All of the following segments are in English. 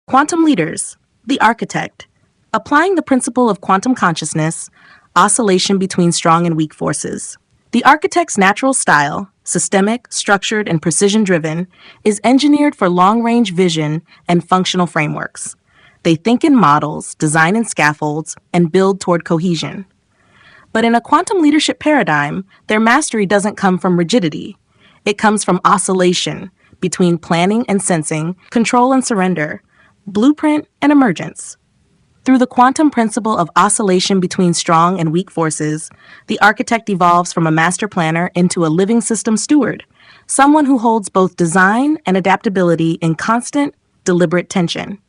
Quantum leaders, the architect, applying the principle of quantum consciousness, oscillation between strong and weak forces. The architect's natural style, systemic, structured, and precision-driven, is engineered for long-range vision and functional frameworks. They think in models, design in scaffolds, and build toward cohesion. But in a quantum leadership paradigm, their mastery doesn't come from rigidity. It comes from oscillation between planning and sensing, control and surrender, blueprint and emergence. Through the quantum principle of oscillation between strong and weak forces, the architect evolves from a master planner into a living system steward, someone who holds both design and adaptability in constant, deliberate tension.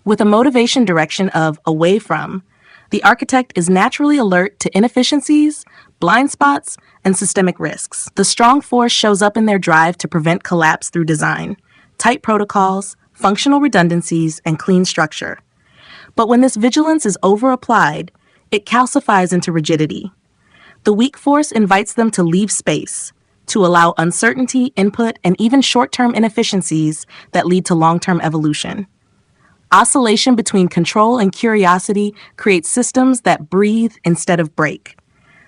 With a motivation direction of away from, the architect is naturally alert to inefficiencies, blind spots, and systemic risks. The strong force shows up in their drive to prevent collapse through design, tight protocols, functional redundancies, and clean structure. But when this vigilance is over-applied, it calcifies into rigidity. The weak force invites them to leave space, to allow uncertainty, input, and even short-term inefficiencies that lead to long-term evolution. Oscillation between control and curiosity creates systems that breathe instead of break.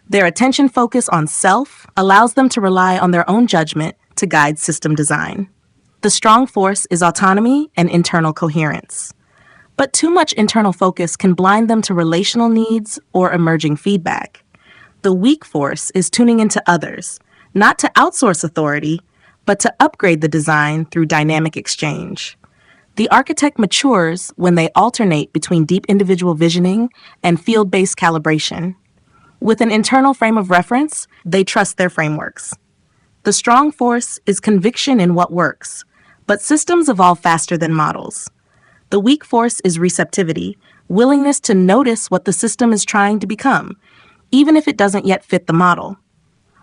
Their attention focus on self allows them to rely on their own judgment to guide system design. The strong force is autonomy and internal coherence. But too much internal focus can blind them to relational needs or emerging feedback. The weak force is tuning into others, not to outsource authority, but to upgrade the design through dynamic exchange. The architect matures when they alternate between deep individual visioning and field-based calibration. With an internal frame of reference, they trust their frameworks. The strong force is conviction in what works, but systems evolve faster than models. The weak force is receptivity, willingness to notice what the system is trying to become, even if it doesn't yet fit the model.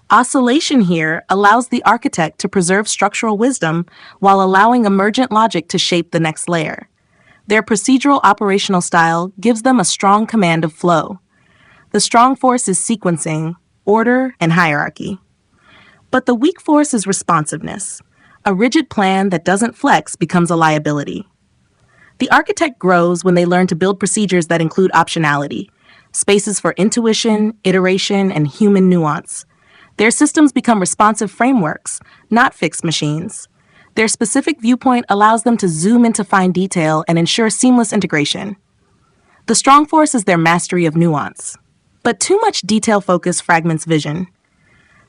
Oscillation here allows the architect to preserve structural wisdom while allowing emergent logic to shape the next layer. Their procedural operational style gives them a strong command of flow. The strong force is sequencing, order, and hierarchy. But the weak force is responsiveness. A rigid plan that doesn't flex becomes a liability. The architect grows when they learn to build procedures that include optionality, spaces for intuition, iteration, and human nuance. Their systems become responsive frameworks, not fixed machines. Their specific viewpoint allows them to zoom into fine detail and ensure seamless integration. The strong force is their mastery of nuance. But too much detail focus fragments vision.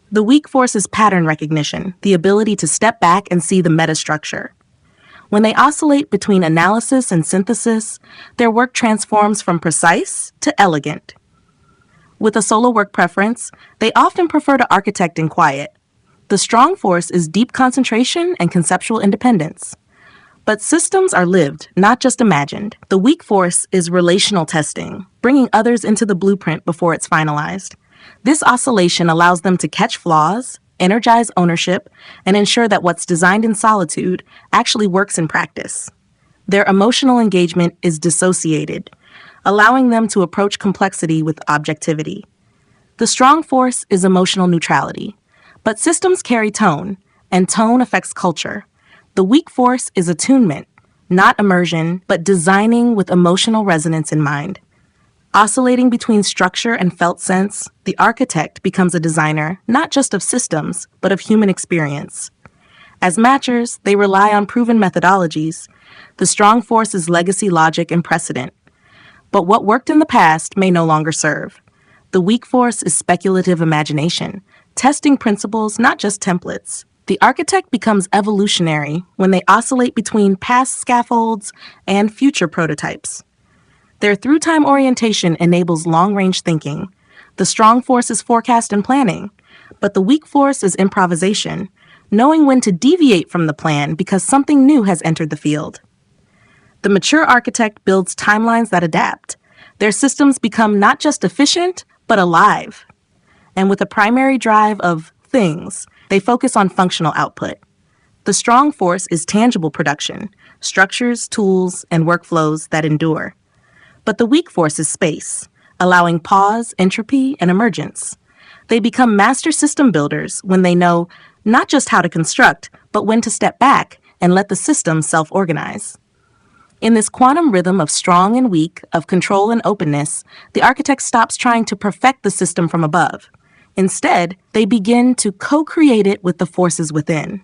The weak force is pattern recognition, the ability to step back and see the metastructure. When they oscillate between analysis and synthesis, their work transforms from precise to elegant. With a solo work preference, they often prefer to architect in quiet. The strong force is deep concentration and conceptual independence. But systems are lived, not just imagined. The weak force is relational testing, bringing others into the blueprint before it's finalized. This oscillation allows them to catch flaws, energize ownership, and ensure that what's designed in solitude actually works in practice. Their emotional engagement is dissociated, allowing them to approach complexity with objectivity. The strong force is emotional neutrality, but systems carry tone, and tone affects culture. The weak force is attunement, not immersion, but designing with emotional resonance in mind. Oscillating between structure and felt sense, the architect becomes a designer not just of systems, but of human experience. As matchers, they rely on proven methodologies. The strong force is legacy logic and precedent. But what worked in the past may no longer serve. The weak force is speculative imagination, testing principles, not just templates. The architect becomes evolutionary when they oscillate between past scaffolds and future prototypes. Their through-time orientation enables long-range thinking. The strong force is forecast and planning, but the weak force is improvisation, knowing when to deviate from the plan because something new has entered the field. The mature architect builds timelines that adapt. Their systems become not just efficient, but alive. And with a primary drive of things, they focus on functional output. The strong force is tangible production, structures, tools, and workflows that endure. But the weak force is space, allowing pause, entropy, and emergence. They become master system builders when they know not just how to construct, but when to step back and let the system self-organize. In this quantum rhythm of strong and weak, of control and openness, the architect stops trying to perfect the system from above. Instead, they begin to co-create it with the forces within.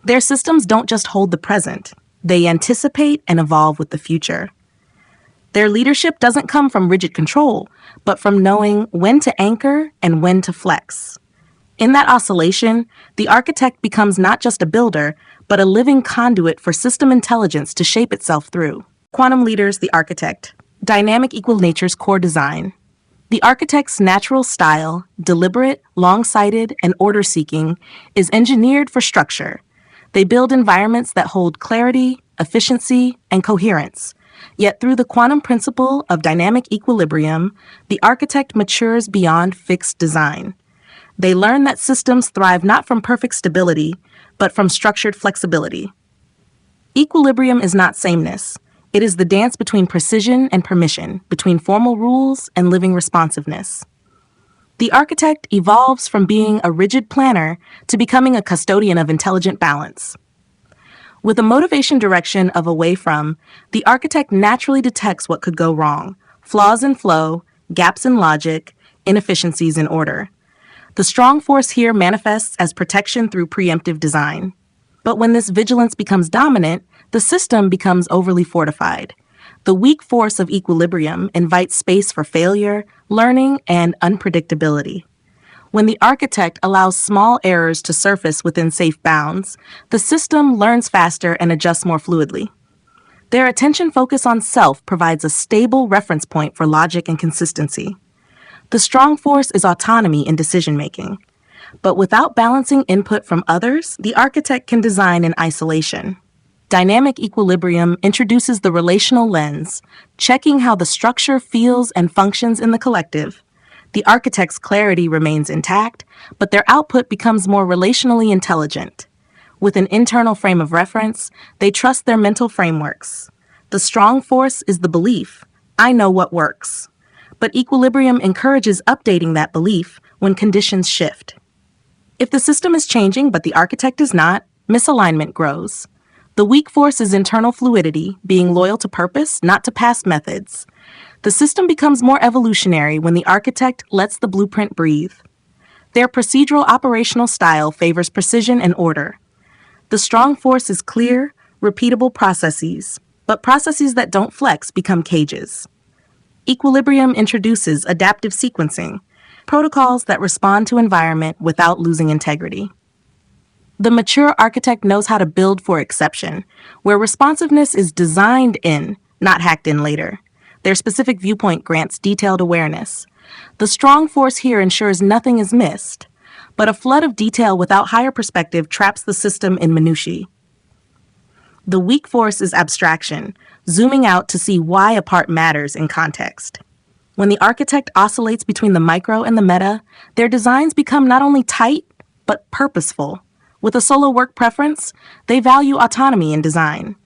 Their systems don't just hold the present, they anticipate and evolve with the future. Their leadership doesn't come from rigid control, but from knowing when to anchor and when to flex. In that oscillation, the architect becomes not just a builder, but a living conduit for system intelligence to shape itself through. Quantum leaders, the architect. Dynamic equal nature's core design. The architect's natural style, deliberate, long-sighted, and order-seeking, is engineered for structure. They build environments that hold clarity, efficiency, and coherence. Yet through the quantum principle of dynamic equilibrium, the architect matures beyond fixed design. They learn that systems thrive not from perfect stability, but from structured flexibility. Equilibrium is not sameness. It is the dance between precision and permission, between formal rules and living responsiveness. The architect evolves from being a rigid planner to becoming a custodian of intelligent balance. With a motivation direction of away from, the architect naturally detects what could go wrong, flaws in flow, gaps in logic, inefficiencies in order. The strong force here manifests as protection through preemptive design. But when this vigilance becomes dominant, the system becomes overly fortified. The weak force of equilibrium invites space for failure, learning, and unpredictability. When the architect allows small errors to surface within safe bounds, the system learns faster and adjusts more fluidly. Their attention focus on self provides a stable reference point for logic and consistency. The strong force is autonomy in decision-making. But without balancing input from others, the architect can design in isolation. Dynamic equilibrium introduces the relational lens, checking how the structure feels and functions in the collective. The architect's clarity remains intact, but their output becomes more relationally intelligent. With an internal frame of reference, they trust their mental frameworks. The strong force is the belief, I know what works. But equilibrium encourages updating that belief when conditions shift. If the system is changing but the architect is not, misalignment grows. The weak force is internal fluidity, being loyal to purpose, not to past methods. The system becomes more evolutionary when the architect lets the blueprint breathe. Their procedural operational style favors precision and order. The strong force is clear, repeatable processes, but processes that don't flex become cages. Equilibrium introduces adaptive sequencing, protocols that respond to environment without losing integrity. The mature architect knows how to build for exception, where responsiveness is designed in, not hacked in later. Their specific viewpoint grants detailed awareness. The strong force here ensures nothing is missed, but a flood of detail without higher perspective traps the system in minutiae. The weak force is abstraction, zooming out to see why a part matters in context. When the architect oscillates between the micro and the meta, their designs become not only tight, but purposeful. With a solo work preference, they value autonomy in design.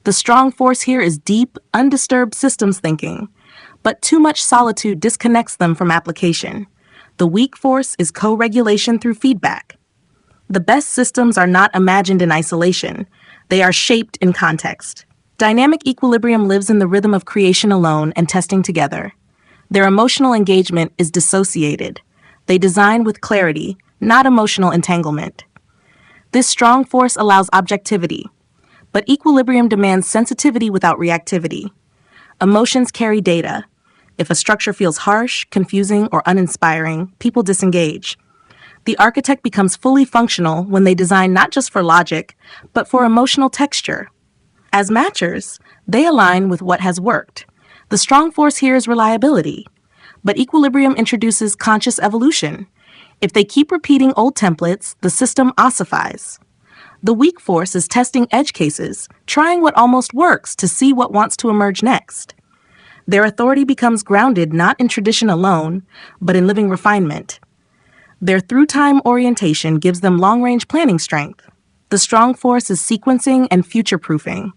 The strong force here is deep, undisturbed systems thinking, but too much solitude disconnects them from application. The weak force is co-regulation through feedback. The best systems are not imagined in isolation. They are shaped in context. Dynamic equilibrium lives in the rhythm of creation alone and testing together. Their emotional engagement is dissociated. They design with clarity, not emotional entanglement. This strong force allows objectivity, but equilibrium demands sensitivity without reactivity. Emotions carry data. If a structure feels harsh, confusing, or uninspiring, people disengage. The architect becomes fully functional when they design not just for logic, but for emotional texture. As matchers, they align with what has worked. The strong force here is reliability, but equilibrium introduces conscious evolution. If they keep repeating old templates, the system ossifies. The weak force is testing edge cases, trying what almost works to see what wants to emerge next. Their authority becomes grounded not in tradition alone, but in living refinement. Their through-time orientation gives them long-range planning strength. The strong force is sequencing and future-proofing,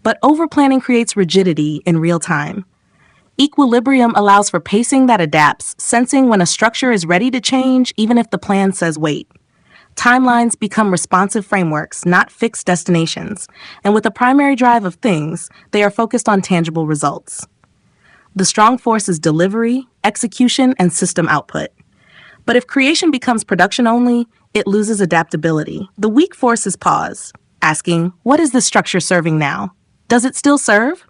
but over-planning creates rigidity in real time. Equilibrium allows for pacing that adapts, sensing when a structure is ready to change even if the plan says wait. Timelines become responsive frameworks, not fixed destinations, and with a primary drive of things, they are focused on tangible results. The strong force is delivery, execution, and system output. But if creation becomes production only, it loses adaptability. The weak force is pause, asking, what is this structure serving now? Does it still serve?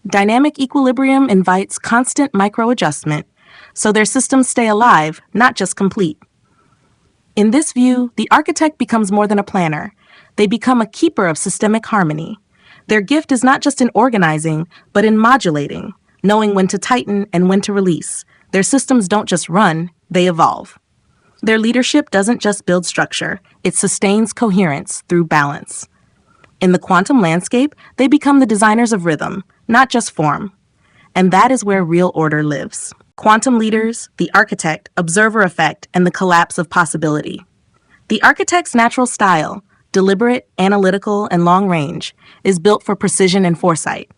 Dynamic equilibrium invites constant micro-adjustment, so their systems stay alive, not just complete. In this view, the architect becomes more than a planner. They become a keeper of systemic harmony. Their gift is not just in organizing, but in modulating, knowing when to tighten and when to release. Their systems don't just run, they evolve. Their leadership doesn't just build structure, it sustains coherence through balance. In the quantum landscape, they become the designers of rhythm, not just form. And that is where real order lives. Quantum leaders, the architect, observer effect, and the collapse of possibility. The architect's natural style, deliberate, analytical, and long range, is built for precision and foresight.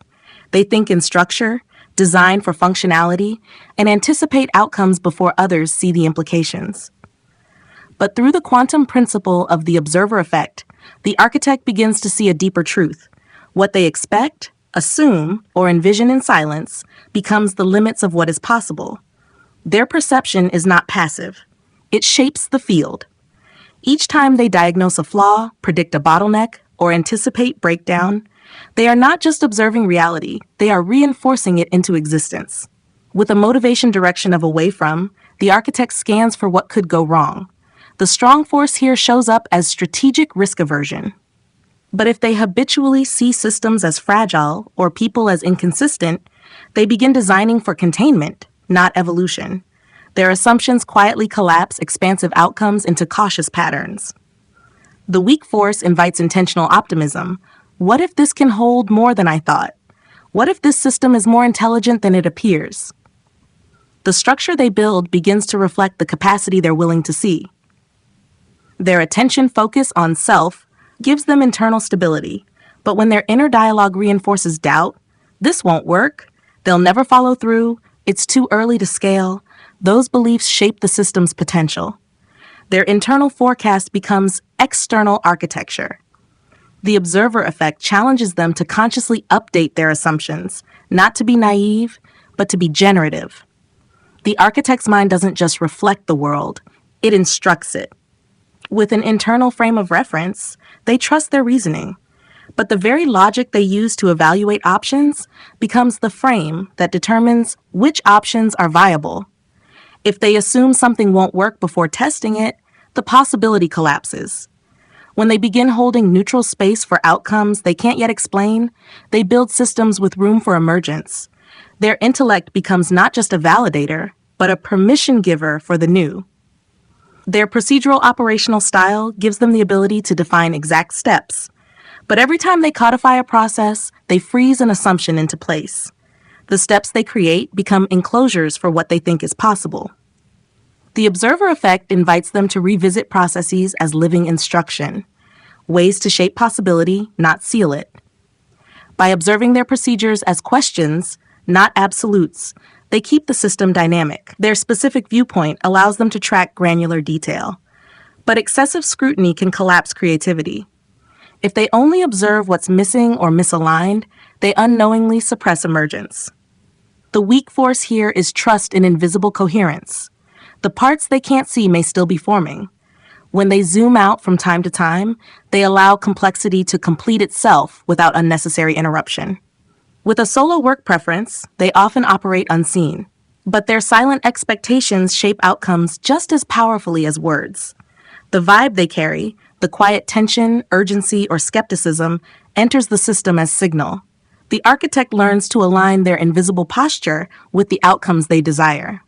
They think in structure, design for functionality, and anticipate outcomes before others see the implications. But through the quantum principle of the observer effect, the architect begins to see a deeper truth. What they expect, assume, or envision in silence becomes the limits of what is possible. Their perception is not passive. It shapes the field. Each time they diagnose a flaw, predict a bottleneck, or anticipate breakdown, they are not just observing reality, they are reinforcing it into existence. With a motivation direction of away from, the architect scans for what could go wrong. The strong force here shows up as strategic risk aversion. But if they habitually see systems as fragile or people as inconsistent, they begin designing for containment, not evolution. Their assumptions quietly collapse expansive outcomes into cautious patterns. The weak force invites intentional optimism. What if this can hold more than I thought? What if this system is more intelligent than it appears? The structure they build begins to reflect the capacity they're willing to see. Their attention focus on self gives them internal stability, but when their inner dialogue reinforces doubt, this won't work, they'll never follow through, it's too early to scale, those beliefs shape the system's potential. Their internal forecast becomes external architecture. The observer effect challenges them to consciously update their assumptions, not to be naive, but to be generative. The architect's mind doesn't just reflect the world, it instructs it. With an internal frame of reference, they trust their reasoning, but the very logic they use to evaluate options becomes the frame that determines which options are viable. If they assume something won't work before testing it, the possibility collapses. When they begin holding neutral space for outcomes they can't yet explain, they build systems with room for emergence. Their intellect becomes not just a validator, but a permission giver for the new. Their procedural operational style gives them the ability to define exact steps. But every time they codify a process, they freeze an assumption into place. The steps they create become enclosures for what they think is possible. The observer effect invites them to revisit processes as living instruction, ways to shape possibility, not seal it. By observing their procedures as questions, not absolutes, they keep the system dynamic. Their specific viewpoint allows them to track granular detail. But excessive scrutiny can collapse creativity. If they only observe what's missing or misaligned, they unknowingly suppress emergence. The weak force here is trust in invisible coherence. The parts they can't see may still be forming. When they zoom out from time to time, they allow complexity to complete itself without unnecessary interruption. With a solo work preference, they often operate unseen, but their silent expectations shape outcomes just as powerfully as words. The vibe they carry, the quiet tension, urgency, or skepticism, enters the system as signal. The architect learns to align their invisible posture with the outcomes they desire.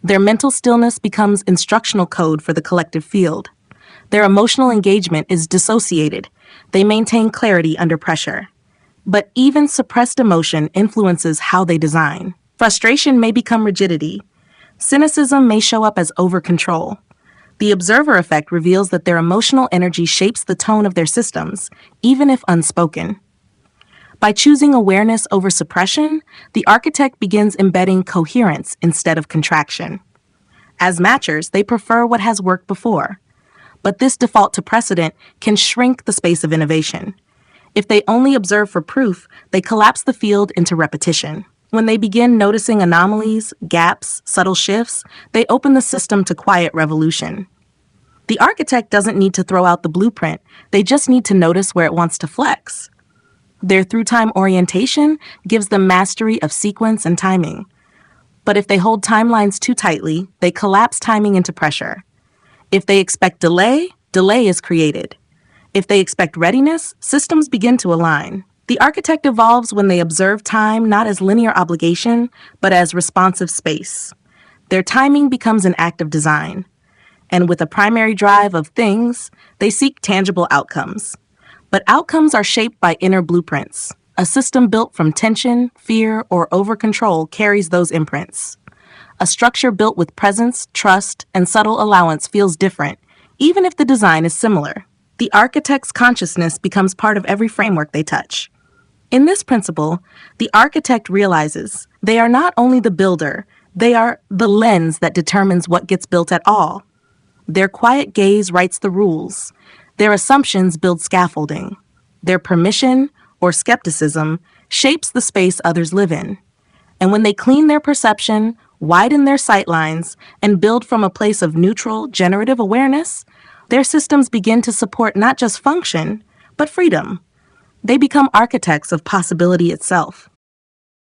Their mental stillness becomes instructional code for the collective field. Their emotional engagement is dissociated. They maintain clarity under pressure. But even suppressed emotion influences how they design. Frustration may become rigidity. Cynicism may show up as over-control. The observer effect reveals that their emotional energy shapes the tone of their systems, even if unspoken. By choosing awareness over suppression, the architect begins embedding coherence instead of contraction. As matchers, they prefer what has worked before. But this default to precedent can shrink the space of innovation. If they only observe for proof, they collapse the field into repetition. When they begin noticing anomalies, gaps, subtle shifts, they open the system to quiet revolution. The architect doesn't need to throw out the blueprint, they just need to notice where it wants to flex. Their through-time orientation gives them mastery of sequence and timing. But if they hold timelines too tightly, they collapse timing into pressure. If they expect delay, delay is created. If they expect readiness, systems begin to align. The architect evolves when they observe time not as linear obligation, but as responsive space. Their timing becomes an act of design. And with a primary drive of things, they seek tangible outcomes. But outcomes are shaped by inner blueprints. A system built from tension, fear, or over-control carries those imprints. A structure built with presence, trust, and subtle allowance feels different, even if the design is similar. The architect's consciousness becomes part of every framework they touch. In this principle, the architect realizes they are not only the builder, they are the lens that determines what gets built at all. Their quiet gaze writes the rules. Their assumptions build scaffolding. Their permission, or skepticism, shapes the space others live in. And when they clean their perception, widen their sightlines, and build from a place of neutral, generative awareness, their systems begin to support not just function, but freedom. They become architects of possibility itself.